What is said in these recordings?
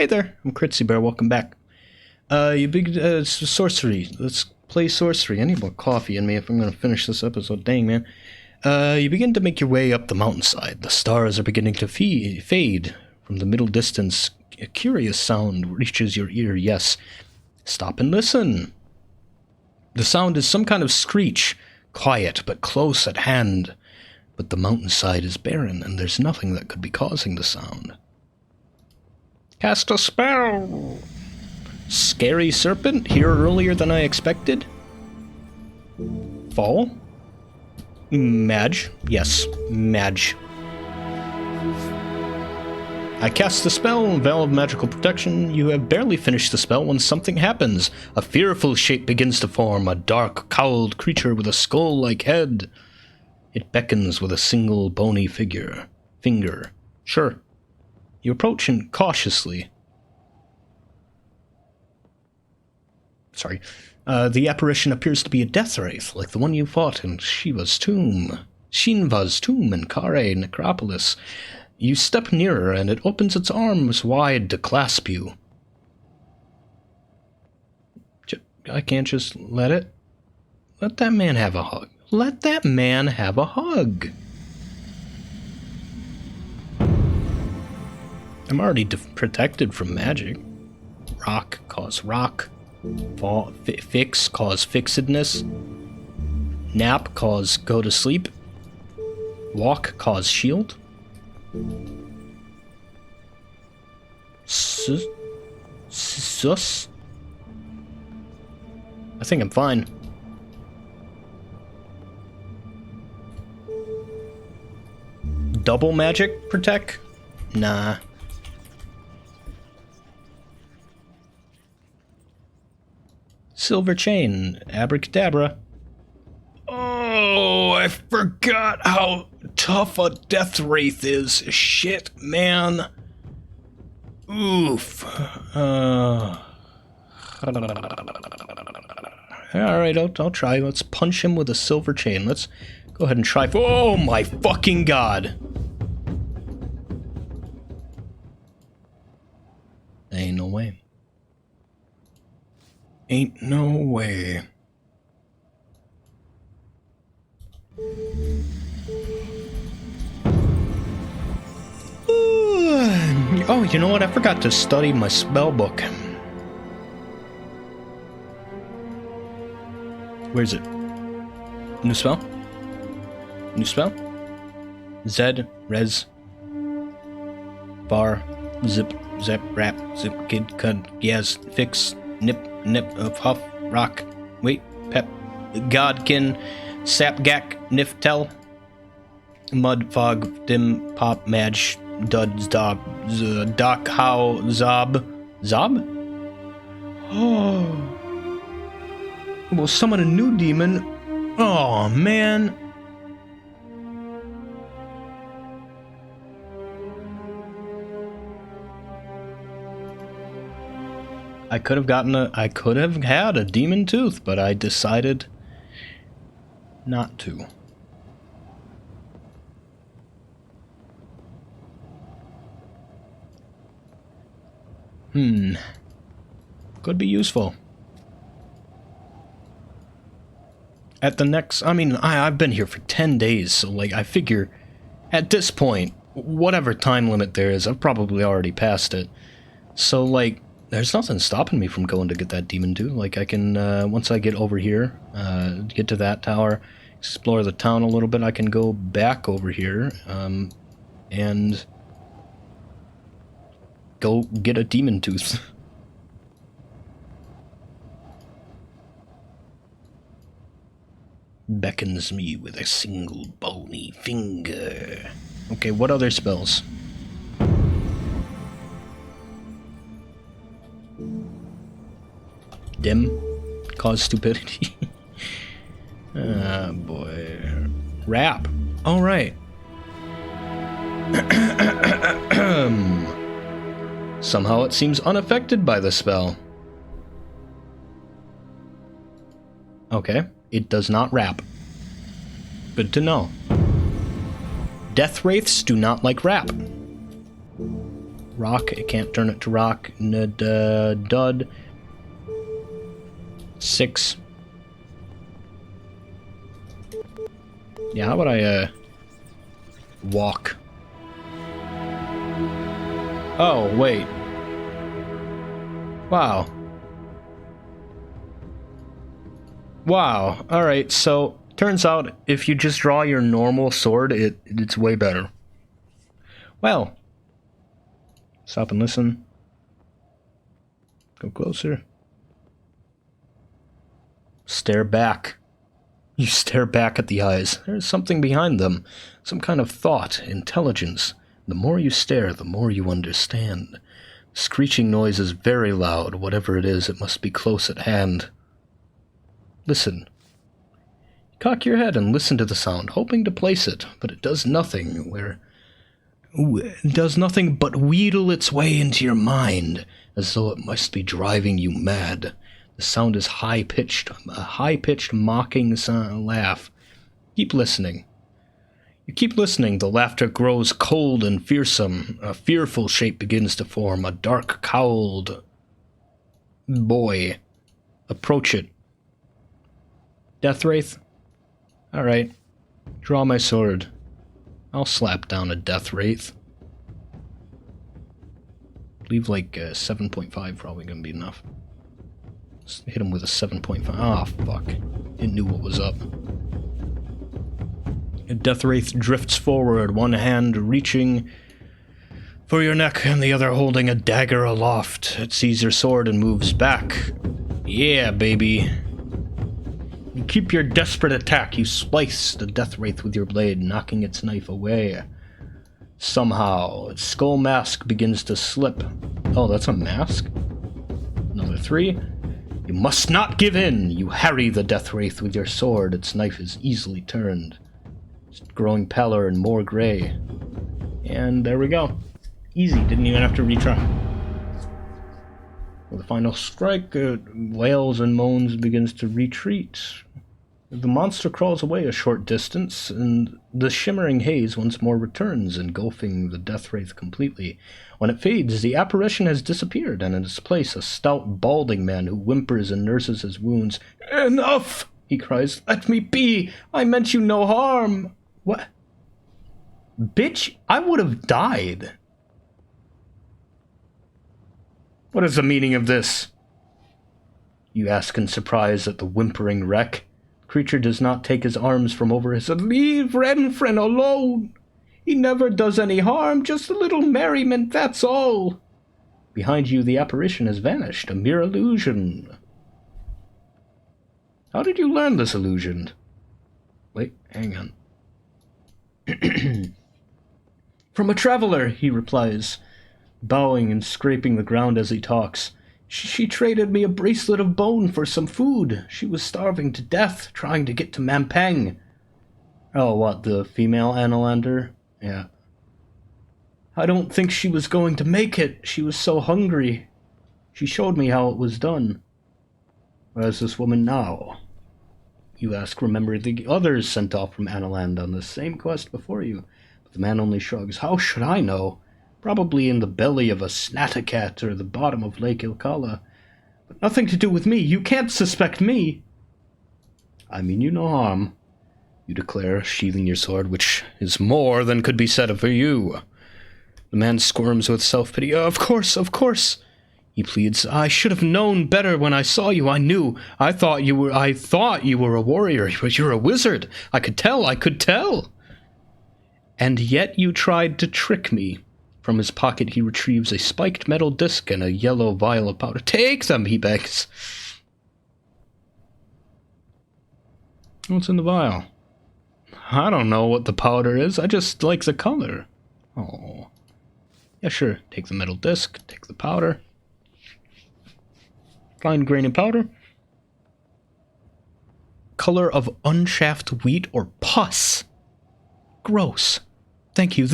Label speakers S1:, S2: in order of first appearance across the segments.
S1: Hey there, I'm Critsy Bear, welcome back. Sorcery. Let's play Sorcery. I need more coffee in me if I'm gonna finish this episode. Dang, man. You begin to make your way up the mountainside. The stars are beginning to fade. From the middle distance, a curious sound reaches your ear. Yes. Stop and listen. The sound is some kind of screech. Quiet, but close at hand. But the mountainside is barren, and there's nothing that could be causing the sound. Cast a spell! Scary serpent, here earlier than I expected. Fall? Madge. Yes, Madge. I cast the spell, Veil of Magical Protection. You have barely finished the spell when something happens. A fearful shape begins to form, a dark, cowled creature with a skull-like head. It beckons with a single bony finger. Sure. You approach him cautiously. Sorry. The apparition appears to be a death wraith, like the one you fought in Shinva's tomb in Kare Necropolis. You step nearer, and it opens its arms wide to clasp you. I can't just let it. Let that man have a hug. Let that man have a hug. I'm already protected from magic. Rock cause rock. Fall, fix cause fixedness. Nap cause go to sleep. Walk cause shield. Sus. I think I'm fine. Double magic protect? Nah. Silver chain, abracadabra. Oh, I forgot how tough a death wraith is. Shit, man. Oof. Alright, I'll try. Let's punch him with a silver chain. Let's go ahead and try. Oh my fucking god. Ain't no way. Ain't no way. Oh, you know what? I forgot to study my spell book. Where's it? New spell? New spell? Zed, res, bar, zip, zap, rap, zip, kid, cud, yes, fix, nip, of huff, rock, wait, pep, godkin, sapgak, niftel, mud, fog, dim, pop, madge, dud, zob, doc, how, zob, oh, we'll summon a new demon. Oh man. I could have had a demon tooth, but I decided not to. Could be useful. At the next, I mean, I've been here for 10 days, so like, I figure at this point, whatever time limit there is, I've probably already passed it. So like, there's nothing stopping me from going to get that demon too. Like, I can, once I get over here, get to that tower, explore the town a little bit, I can go back over here, and go get a demon tooth. Beckons me with a single bony finger. Okay, what other spells? Dim, cause stupidity. Ah, boy. Rap. All right. Somehow it seems unaffected by the spell. Okay, it does not rap. Good to know. Death wraiths do not like rap. Rock. It can't turn it to rock. Dud. 6. Yeah, how about I, walk? Oh, wait. Wow. Wow. Alright, so, turns out, if you just draw your normal sword, it's way better. Well. Stop and listen. Go closer. Stare back. You stare back at the eyes. There's something behind them. Some kind of thought, intelligence. The more you stare, the more you understand. The screeching noise is very loud. Whatever it is, it must be close at hand. Listen. Cock your head and listen to the sound, hoping to place it, but it does nothing it does nothing but wheedle its way into your mind, as though it must be driving you mad. The sound is high-pitched, a high-pitched mocking laugh. Keep listening. You keep listening, the laughter grows cold and fearsome. A fearful shape begins to form, a dark, cowled boy. Approach it. Deathwraith? Alright. Draw my sword. I'll slap down a Deathwraith. Leave like 7.5 probably gonna be enough. Let's hit him with a 7.5. Ah, fuck. It knew what was up. A Deathwraith drifts forward, one hand reaching for your neck and the other holding a dagger aloft. It sees your sword and moves back. Yeah, baby. You keep your desperate attack. You slice the Deathwraith with your blade, knocking its knife away. Somehow, its skull mask begins to slip. Oh, that's a mask? Another 3. You must not give in. You harry the Deathwraith with your sword. Its knife is easily turned. It's growing paler and more gray. And there we go. Easy. Didn't even have to retry. With the final strike, it wails and moans, begins to retreat. The monster crawls away a short distance, and the shimmering haze once more returns, engulfing the Deathwraith completely. When it fades, the apparition has disappeared, and in its place a stout, balding man who whimpers and nurses his wounds. "Enough!" he cries. "Let me be! I meant you no harm!" What? Bitch, I would have died. What is the meaning of this? You ask in surprise at the whimpering wreck. The creature does not take his arms from over his head. Leave Renfren alone. He never does any harm, just a little merriment, that's all. Behind you, the apparition has vanished, a mere illusion. How did you learn this illusion? Wait, hang on. From a traveler, he replies, bowing and scraping the ground as he talks. She traded me a bracelet of bone for some food. She was starving to death, trying to get to Mampang. Oh, what, the female Analander? Yeah. I don't think she was going to make it. She was so hungry. She showed me how it was done. Where's this woman now? You ask, remember the others sent off from Analand on the same quest before you. But the man only shrugs. How should I know? Probably in the belly of a Snatacat or the bottom of Lake Ilkala. But nothing to do with me. You can't suspect me. I mean you no harm, you declare, sheathing your sword, which is more than could be said for you. The man squirms with self-pity. Of course, he pleads. I should have known better when I saw you. I knew. I thought you were a warrior, but you're a wizard. I could tell. And yet you tried to trick me. From his pocket he retrieves a spiked metal disc and a yellow vial of powder. Take them, he begs. What's in the vial? I don't know what the powder is. I just like the color. Oh. Yeah, sure. Take the metal disc. Take the powder. Fine grain of powder. Color of unshaft wheat or pus. Gross. Thank you.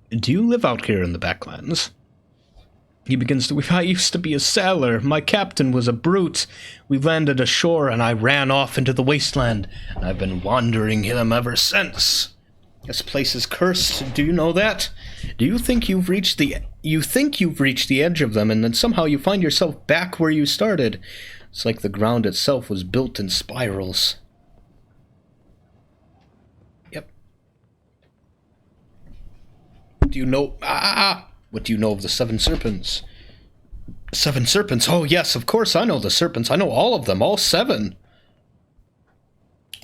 S1: Do you live out here in the Backlands? He begins to, I used to be a sailor. My captain was a brute. We landed ashore and I ran off into the wasteland. And I've been wandering him ever since. This place is cursed. Do you know that? Do you think you've reached the edge of them and then somehow you find yourself back where you started? It's like the ground itself was built in spirals. Yep. Do you know... What do you know of the 7 serpents? 7 serpents? Oh, yes, of course I know the serpents. I know all of them, all 7.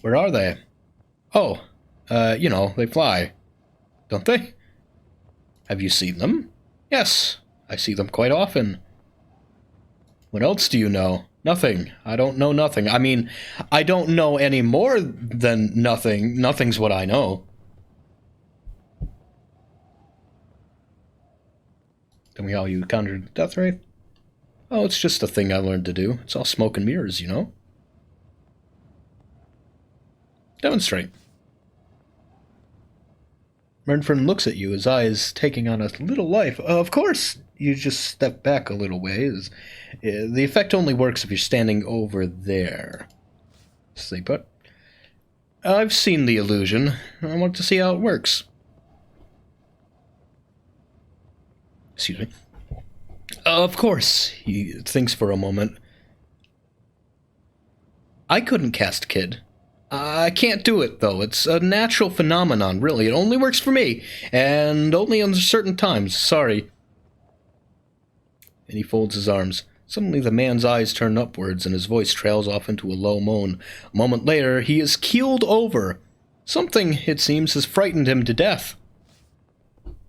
S1: Where are they? Oh, you know, they fly. Don't they? Have you seen them? Yes, I see them quite often. What else do you know? Nothing. I don't know nothing. I mean, I don't know any more than nothing. Nothing's what I know. Tell me how you countered the death wraith? Oh, it's just a thing I learned to do. It's all smoke and mirrors, you know? Demonstrate. Mernford looks at you, his eyes taking on a little life. Of course, you just step back a little ways. The effect only works if you're standing over there. Stay put. I've seen the illusion. I want to see how it works. Excuse me. Of course, he thinks for a moment. I couldn't cast Kid. I can't do it, though. It's a natural phenomenon, really. It only works for me, and only on certain times. Sorry. And he folds his arms. Suddenly the man's eyes turn upwards, and his voice trails off into a low moan. A moment later, he is keeled over. Something, it seems, has frightened him to death.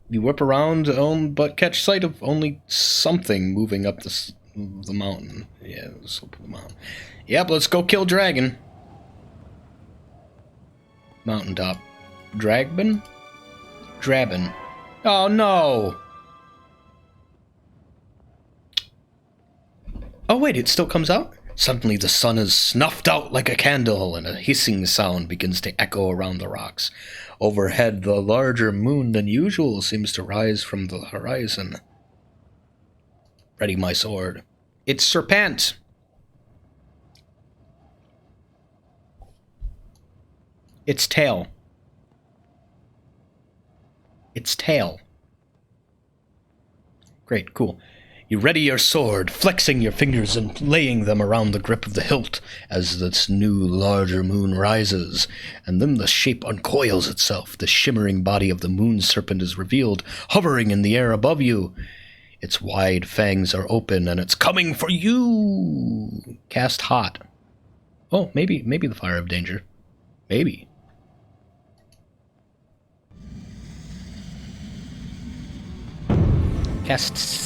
S1: You whip around, but catch sight of only something moving up the mountain. Yeah, the slope of the mountain. Yep, let's go kill Dragon. Mountaintop. Dragbin? Drabin. Oh, no! Oh, wait, it still comes out? Suddenly the sun is snuffed out like a candle, and a hissing sound begins to echo around the rocks. Overhead, the larger moon than usual seems to rise from the horizon. Ready my sword. It's Serpent! Its tail. Its tail. Great, cool. You ready your sword, flexing your fingers and laying them around the grip of the hilt as this new, larger moon rises, and then the shape uncoils itself. The shimmering body of the moon serpent is revealed, hovering in the air above you. Its wide fangs are open, and it's coming for you! Cast Hot. Oh, maybe the Fire of Danger. Maybe. Cast...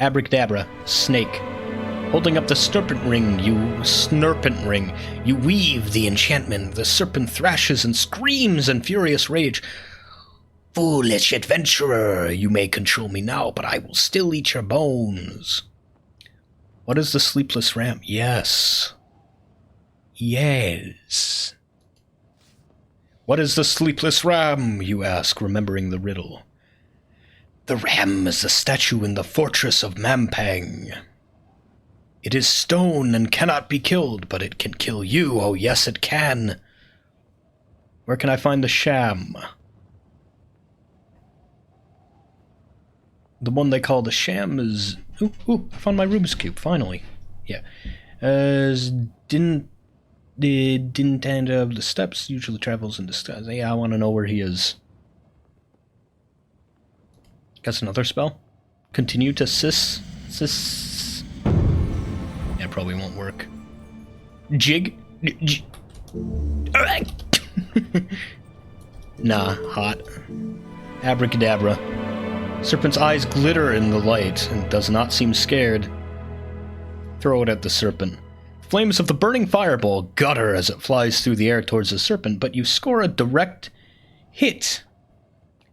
S1: Abracadabra, snake. Holding up the serpent ring, you weave the enchantment. The serpent thrashes and screams in furious rage. Foolish adventurer, you may control me now, but I will still eat your bones. What is the sleepless ram? Yes. Yes. What is the sleepless ram, you ask, remembering the riddle. The ram is the statue in the fortress of Mampang. It is stone and cannot be killed, but it can kill you. Oh, yes, it can. Where can I find the sham? The one they call the sham is... Ooh, I found my Rubik's Cube, finally. Yeah. Didn't end of the steps, usually travels in disguise. Yeah, I want to know where he is. Guess another spell? Continue to sis. Yeah, probably won't work. Jig? Nah, hot. Abracadabra. Serpent's eyes glitter in the light and does not seem scared. Throw it at the serpent. Flames of the burning fireball gutter as it flies through the air towards the serpent, but you score a direct hit,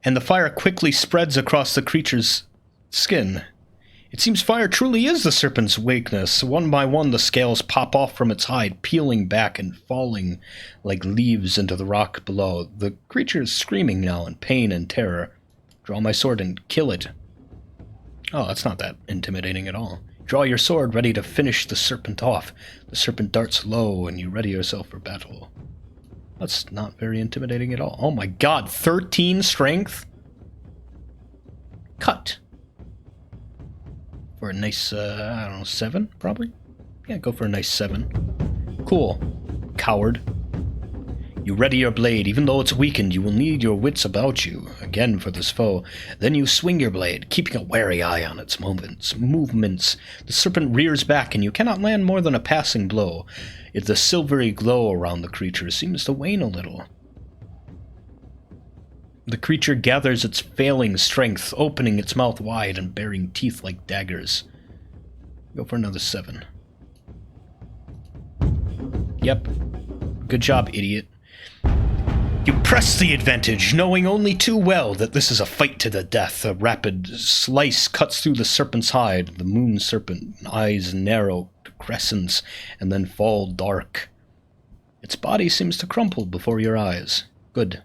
S1: and the fire quickly spreads across the creature's skin. It seems fire truly is the serpent's weakness. One by one the scales pop off from its hide, peeling back and falling like leaves into the rock below. The creature is screaming now in pain and terror. Draw my sword and kill it. Oh, that's not that intimidating at all. Draw your sword, ready to finish the serpent off. The serpent darts low, and you ready yourself for battle. That's not very intimidating at all. Oh my god, 13 strength? Cut. For a nice, I don't know, 7, probably? Yeah, go for a nice 7. Cool. Coward. You ready your blade. Even though it's weakened, you will need your wits about you, again for this foe. Then you swing your blade, keeping a wary eye on its movements. The serpent rears back, and you cannot land more than a passing blow. The silvery glow around the creature seems to wane a little. The creature gathers its failing strength, opening its mouth wide and baring teeth like daggers. Go for another 7. Yep. Good job, idiot. You press the advantage, knowing only too well that this is a fight to the death. A rapid slice cuts through the serpent's hide. The moon serpent eyes narrow to crescents and then fall dark. Its body seems to crumple before your eyes. Good.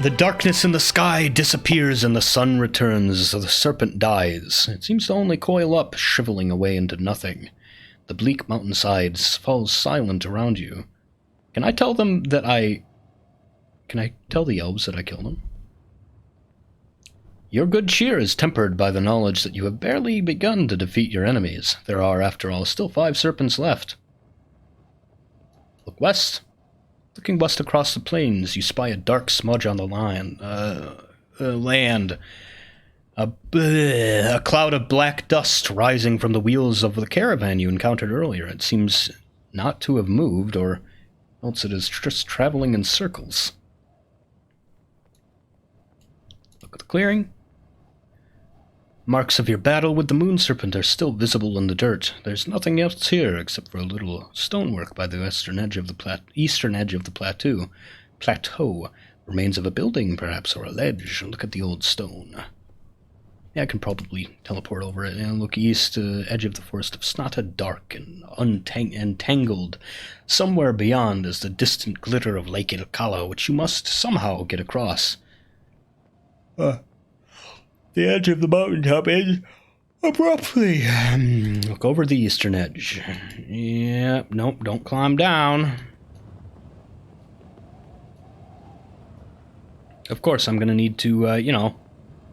S1: The darkness in the sky disappears and the sun returns. The serpent dies. It seems to only coil up, shriveling away into nothing. The bleak mountainsides falls silent around you. Can I tell them that Can I tell the elves that I killed them? Your good cheer is tempered by the knowledge that you have barely begun to defeat your enemies. There are, after all, still 5 serpents left. Look west. Looking west across the plains, you spy a dark smudge on the land. A cloud of black dust rising from the wheels of the caravan you encountered earlier. It seems not to have moved, or else it is just traveling in circles. Look at the clearing. Marks of your battle with the moon serpent are still visible in the dirt. There's nothing else here except for a little stonework by the eastern edge of the plateau. Remains of a building, perhaps, or a ledge. Look at the old stone. Yeah, I can probably teleport over it and look east, edge of the forest of Snata, dark and entangled. Somewhere beyond is the distant glitter of Lake Ilkala, which you must somehow get across. The edge of the mountaintop is abruptly. Look over the eastern edge. Yeah, nope, don't climb down. Of course, I'm gonna need to,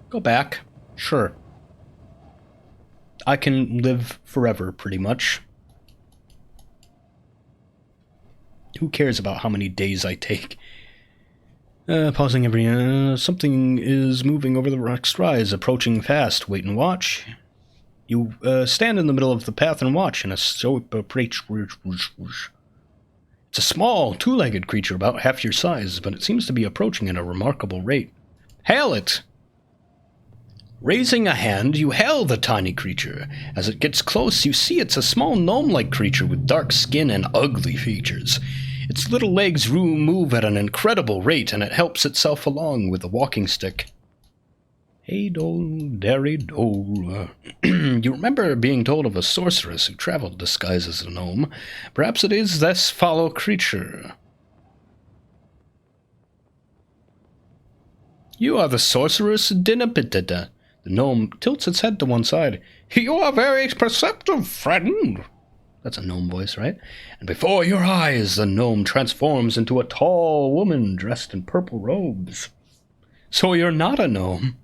S1: go back. Sure. I can live forever, pretty much. Who cares about how many days I take? Pausing every... something is moving over the rock's rise, approaching fast. Wait and watch. You stand in the middle of the path and watch, and a stoic approach. It's a small, 2-legged creature about half your size, but it seems to be approaching at a remarkable rate. Hail it! Raising a hand, you hail the tiny creature. As it gets close, you see it's a small gnome-like creature with dark skin and ugly features. Its little legs move at an incredible rate, and it helps itself along with a walking stick. Hey, dole, dairy, dole. You remember being told of a sorceress who traveled disguised as a gnome. Perhaps it is this foul creature. You are the sorceress Dinapitita. The gnome tilts its head to one side. You are very perceptive, friend. That's a gnome voice, right? And before your eyes, the gnome transforms into a tall woman dressed in purple robes. So you're not a gnome.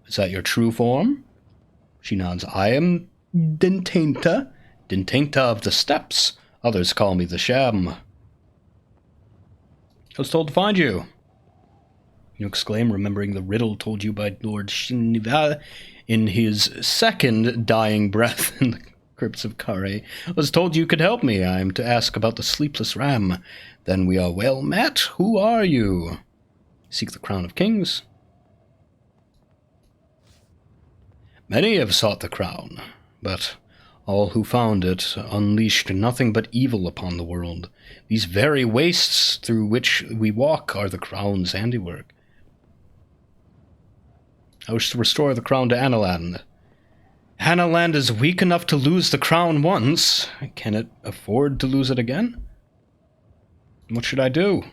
S1: Is that your true form? She nods. I am Dintainta of the Steppes. Others call me the Sham. I was told to find you. You exclaim, remembering the riddle told you by Lord Shiniva in his second dying breath in the crypts of Kare. I was told you could help me. I am to ask about the sleepless ram. Then we are well met. Who are you? Seek the crown of kings. Many have sought the crown, but All who found it unleashed nothing but evil upon the world. These very wastes through which we walk are the crown's handiwork. I wish to restore the crown to Analand. Analand is weak enough to lose the crown once. Can it afford to lose it again? What should I do?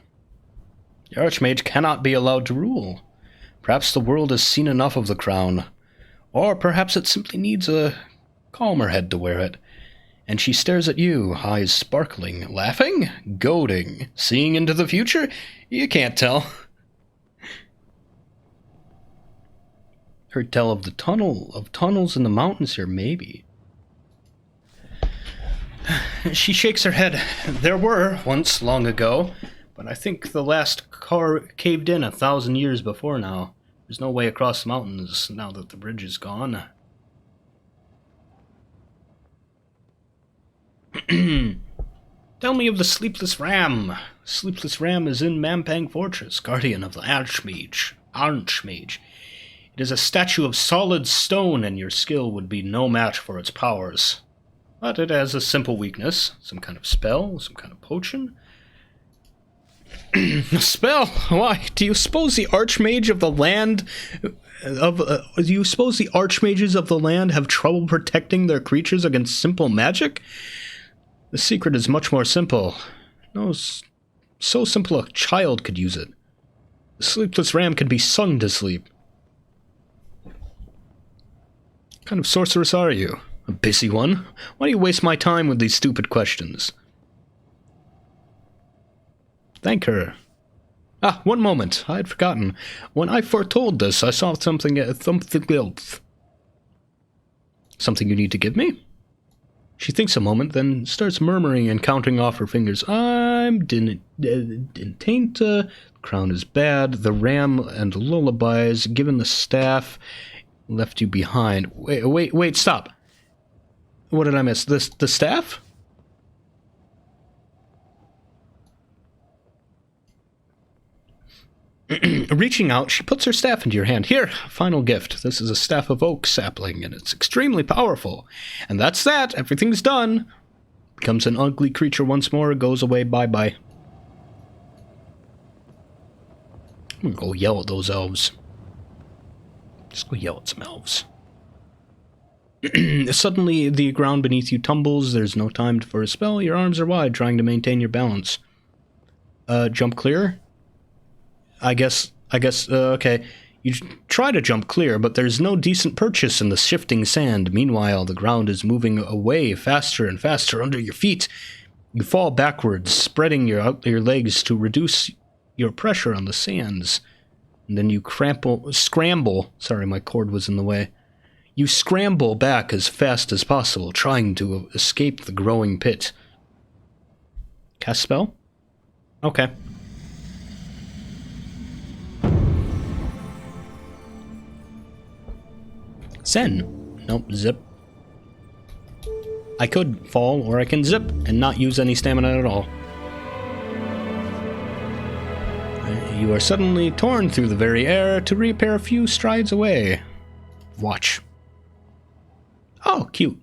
S1: The Archmage cannot be allowed to rule. Perhaps the world has seen enough of the crown. Or perhaps it simply needs a calmer head to wear it. And she stares at you, eyes sparkling, laughing, goading, seeing into the future? You can't tell. Heard tell of tunnels in the mountains here, maybe. She shakes her head. There were, once long ago, but I think the last car caved in 1,000 years before now. There's no way across the mountains now that the bridge is gone. Tell me of the Sleepless Ram. Sleepless Ram is in Mampang Fortress, guardian of the Archmage. It is a statue of solid stone, and your skill would be no match for its powers. But it has a simple weakness, some kind of spell, some kind of potion. A spell? Why? Do you suppose the Archmage of the land do you suppose the Archmages of the land have trouble protecting their creatures against simple magic? The secret is much more simple. No, so simple a child could use it. The Sleepless Ram can be sung to sleep. What kind of sorceress are you? A busy one? Why do you waste my time with these stupid questions? Thank her. Ah, one moment. I had forgotten. When I foretold this, I saw something else. Something you need to give me? She thinks a moment, then starts murmuring and counting off her fingers. Didn't crown is bad, the ram and lullabies, given the staff, left you behind. Wait, stop. What did I miss? The staff? Reaching out, she puts her staff into your hand. Here, final gift. This is a staff of oak sapling, and it's extremely powerful. And that's that. Everything's done. Becomes an ugly creature once more, goes away, bye-bye. I'm gonna go yell at those elves. Just go yell at some elves. Suddenly, the ground beneath you tumbles. There's no time for a spell. Your arms are wide, trying to maintain your balance. Jump clear? I guess, okay. You try to jump clear, but there's no decent purchase in the shifting sand. Meanwhile, the ground is moving away faster and faster under your feet. You fall backwards, spreading your legs to reduce your pressure on the sands. And then you scramble. Sorry, my cord was in the way. You scramble back as fast as possible, trying to escape the growing pit. Cast spell? Okay. Zen. Nope, zip. I could fall, or I can zip and not use any stamina at all. You are suddenly torn through the very air to reappear a few strides away. Watch. Oh, cute.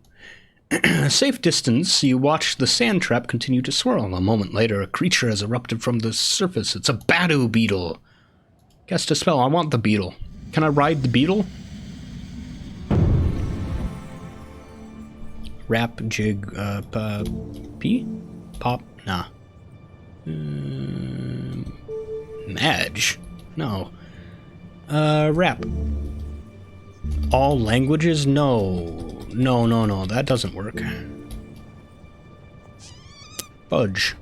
S1: A safe distance, you watch the sand trap continue to swirl. A moment later, a creature has erupted from the surface. It's a Badu beetle. Cast a spell. I want the beetle. Can I ride the beetle? Rap, jig, P? Pop? Nah. Madge? No. Rap. All languages? No. No. That doesn't work. Fudge.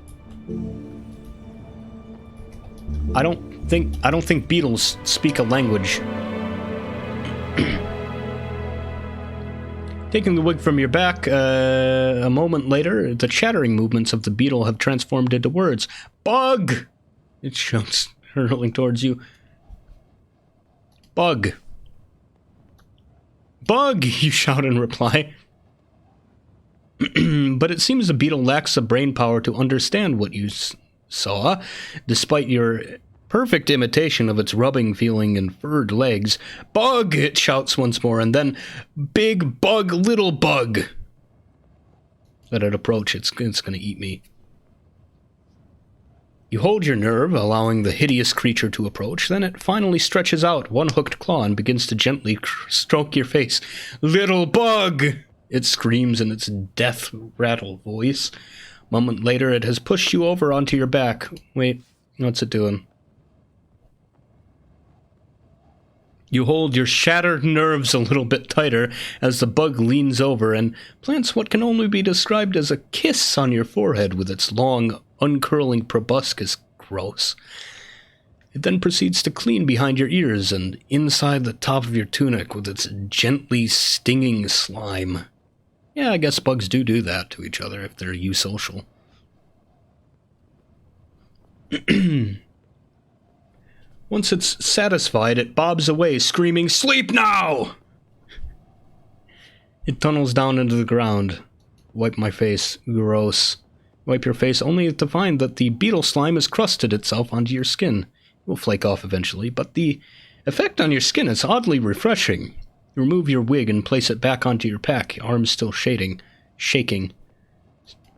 S1: I don't think beetles speak a language. Taking the wig from your back, a moment later, the chattering movements of the beetle have transformed into words. Bug! It shouts, hurtling towards you. Bug. Bug! You shout in reply. But it seems the beetle lacks the brain power to understand what you saw, despite your perfect imitation of its rubbing feeling and furred legs. Bug! It shouts once more, and then, big bug, little bug. Let it approach. It's going to eat me. You hold your nerve, allowing the hideous creature to approach. Then it finally stretches out one hooked claw and begins to gently stroke your face. Little bug! It screams in its death rattle voice. A moment later, it has pushed you over onto your back. Wait, what's it doing? You hold your shattered nerves a little bit tighter as the bug leans over and plants what can only be described as a kiss on your forehead with its long, uncurling proboscis. Gross. It then proceeds to clean behind your ears and inside the top of your tunic with its gently stinging slime. Yeah, I guess bugs do that to each other if they're eusocial. Once it's satisfied, it bobs away, screaming, "Sleep now!" It tunnels down into the ground. Wipe my face. Gross. Wipe your face only to find that the beetle slime has crusted itself onto your skin. It will flake off eventually, but the effect on your skin is oddly refreshing. Remove your wig and place it back onto your pack, arms still shaking.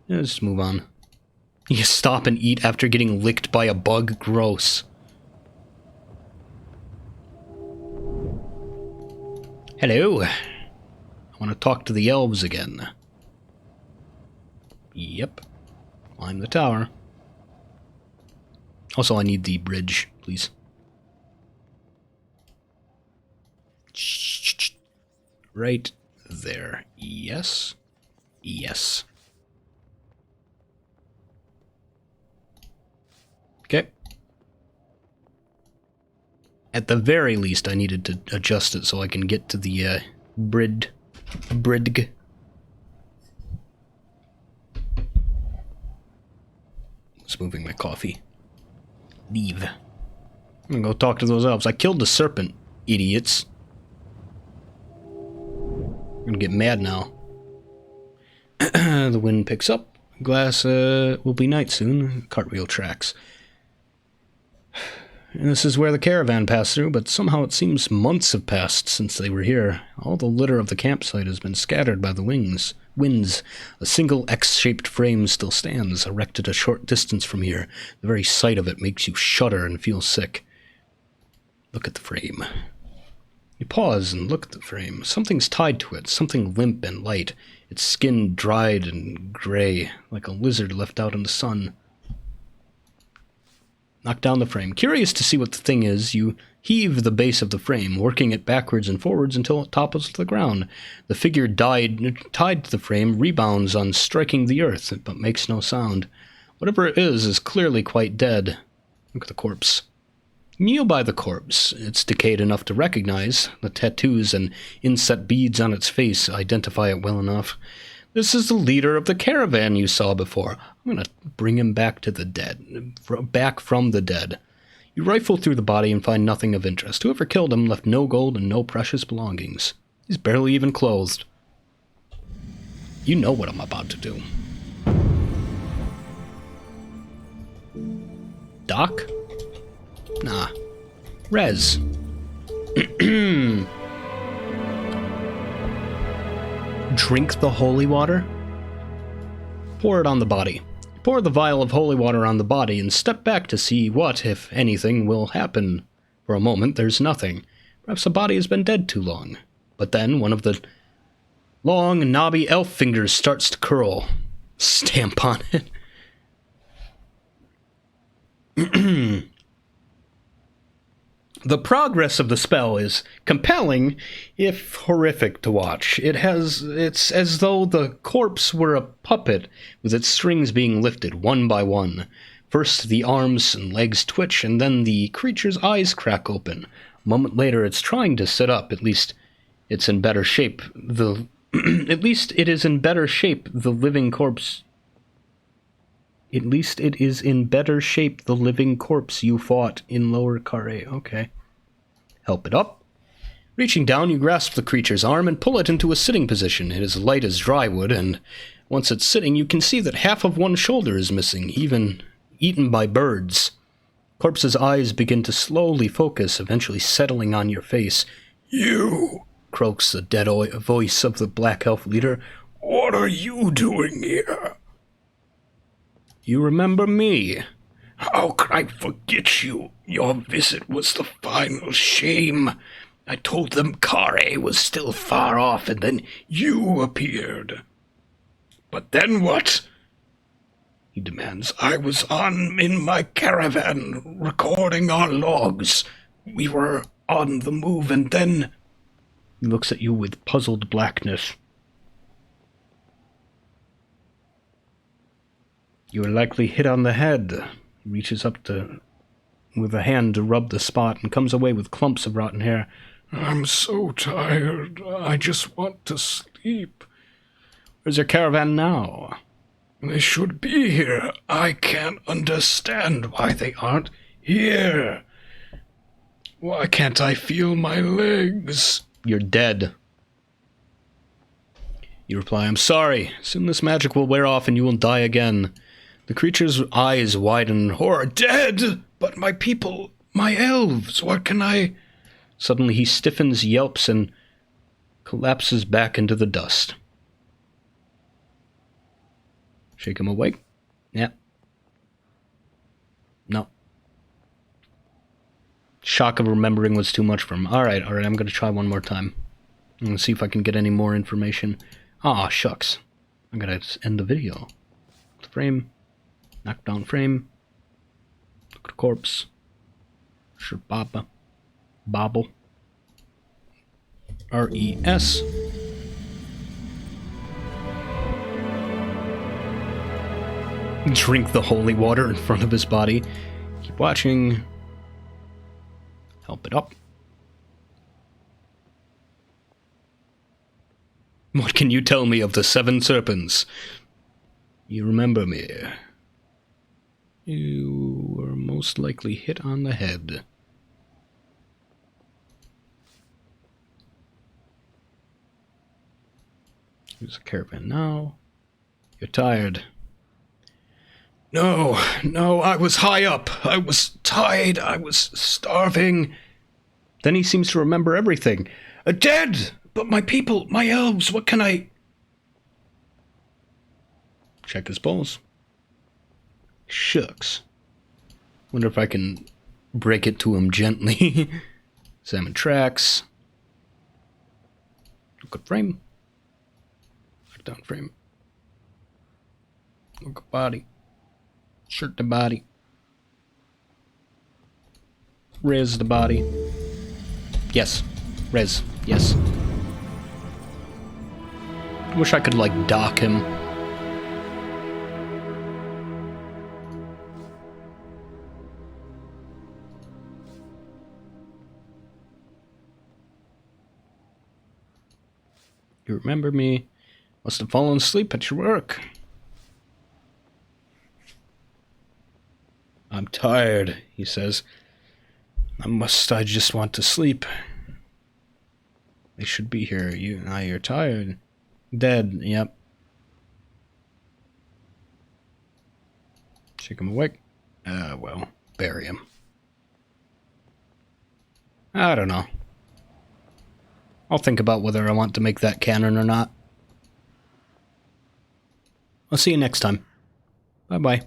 S1: Just move on. You stop and eat after getting licked by a bug. Gross. Hello. I want to talk to the elves again. Yep. Climb the tower. Also, I need the bridge, please. Right there. Yes. Yes. Okay. At the very least, I needed to adjust it so I can get to the bridge. It's moving my coffee. Leave. I'm gonna go talk to those elves. I killed the serpent, idiots. I'm gonna get mad now. The wind picks up. Glass will be night soon. Cartwheel tracks. And this is where the caravan passed through, but somehow it seems months have passed since they were here. All the litter of the campsite has been scattered by the winds. A single X-shaped frame still stands, erected a short distance from here. The very sight of it makes you shudder and feel sick. Look at the frame. You pause and look at the frame. Something's tied to it, something limp and light. Its skin dried and gray, like a lizard left out in the sun. Knock down the frame. Curious to see what the thing is, you heave the base of the frame, working it backwards and forwards until it topples to the ground. The figure tied to the frame rebounds on striking the earth, but makes no sound. Whatever it is clearly quite dead. Look at the corpse. Kneel by the corpse. It's decayed enough to recognize. The tattoos and inset beads on its face identify it well enough. This is the leader of the caravan you saw before. I'm going to bring him back to the dead. Back from the dead. You rifle through the body and find nothing of interest. Whoever killed him left no gold and no precious belongings. He's barely even clothed. You know what I'm about to do. Doc? Nah. Rez. Drink the holy water? Pour it on the body. Pour the vial of holy water on the body and step back to see what, if anything, will happen. For a moment, there's nothing. Perhaps the body has been dead too long. But then one of the long, knobby elf fingers starts to curl. Stamp on it. The progress of the spell is compelling, if horrific to watch. It's as though the corpse were a puppet, with its strings being lifted one by one. First the arms and legs twitch, and then the creature's eyes crack open. A moment later it's trying to sit up, at least it's in better shape. At least it is in better shape, the living corpse you fought in Lower Carré. Okay. Help it up. Reaching down, you grasp the creature's arm and pull it into a sitting position. It is light as dry wood, and once it's sitting, you can see that half of one shoulder is missing, even eaten by birds. Corpse's eyes begin to slowly focus, eventually settling on your face. "You," croaks the dead voice of the black elf leader.
S2: What are you doing here?
S1: You remember me?
S2: How could I forget you? Your visit was the final shame. I told them Kare was still far off, and then you appeared. But then what? He demands. I was in my caravan, recording our logs. We were on the move, and then...
S1: He looks at you with puzzled blackness. You were likely hit on the head. He reaches up with a hand to rub the spot and comes away with clumps of rotten hair.
S2: I'm so tired. I just want to sleep.
S1: Where's your caravan now?
S2: They should be here. I can't understand why they aren't here. Why can't I feel my legs?
S1: You're dead. You reply, I'm sorry. Soon this magic will wear off and you will die again. The creature's eyes widen in horror.
S2: Dead? But my people, my elves, what can I...
S1: Suddenly he stiffens, yelps, and collapses back into the dust. Shake him awake? Yeah. No. Shock of remembering was too much for him. Alright, I'm gonna try one more time. I'm gonna see if I can get any more information. Aw, shucks. I gotta end the video. Frame. Knock down frame. Look at corpse. Sure, Baba. Bobble. R-E-S. Drink the holy water in front of his body. Keep watching. Help it up. What can you tell me of the 7 serpents? You remember me. You were most likely hit on the head. Here's a caravan now. You're tired.
S2: No, I was high up. I was tired. I was starving.
S1: Then he seems to remember everything.
S2: Dead! But my people, my elves, what can I...
S1: Check his balls. Shucks. Wonder if I can break it to him gently. Salmon tracks. Look at frame. Look down frame. Look at body. Shirt the body. Res the body. Yes. Res. Yes. I wish I could, like, dock him. You remember me? Must have fallen asleep at your work. I'm tired, he says. I just want to sleep. They should be here. You're tired. Dead, yep. Shake him awake. Well, bury him. I don't know. I'll think about whether I want to make that canon or not. I'll see you next time. Bye-bye.